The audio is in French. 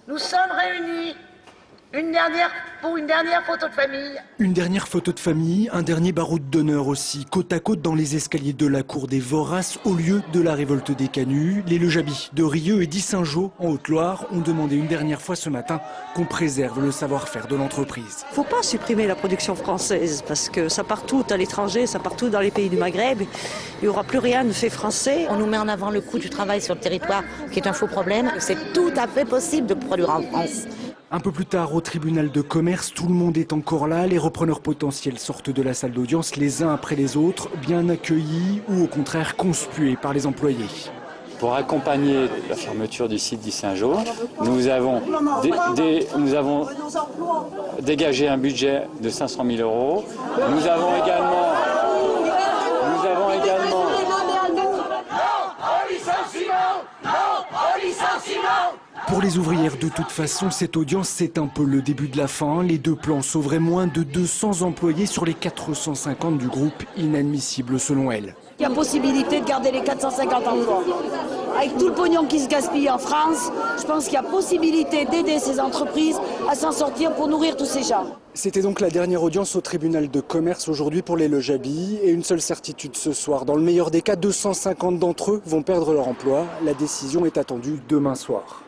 Nous sommes réunis pour une dernière photo de famille. Une dernière photo de famille, un dernier baroud d'honneur aussi, côte à côte dans les escaliers de la cour des Voraces, au lieu de la révolte des Canuts. Les Lejabis de Rieux et d'Issingeaux, en Haute-Loire, ont demandé une dernière fois ce matin qu'on préserve le savoir-faire de l'entreprise. Il ne faut pas supprimer la production française, parce que ça part tout à l'étranger, ça part tout dans les pays du Maghreb. Il n'y aura plus rien de fait français. On nous met en avant le coût du travail sur le territoire, qui est un faux problème. C'est tout à fait possible de produire en France. Un peu plus tard, au tribunal de commerce, tout le monde est encore là. Les repreneurs potentiels sortent de la salle d'audience les uns après les autres, bien accueillis ou au contraire conspués par les employés. Pour accompagner la fermeture du site d'Issingeaux, nous avons dégagé un budget de 500 000 €. Nous avons également Pour les ouvrières, de toute façon, cette audience, c'est un peu le début de la fin. Les deux plans sauveraient moins de 200 employés sur les 450 du groupe, inadmissible selon elle. Il y a possibilité de garder les 450 emplois. Avec tout le pognon qui se gaspille en France, je pense qu'il y a possibilité d'aider ces entreprises à s'en sortir pour nourrir tous ces gens. C'était donc la dernière audience au tribunal de commerce aujourd'hui pour les Lejabis. Et une seule certitude ce soir, dans le meilleur des cas, 250 d'entre eux vont perdre leur emploi. La décision est attendue demain soir.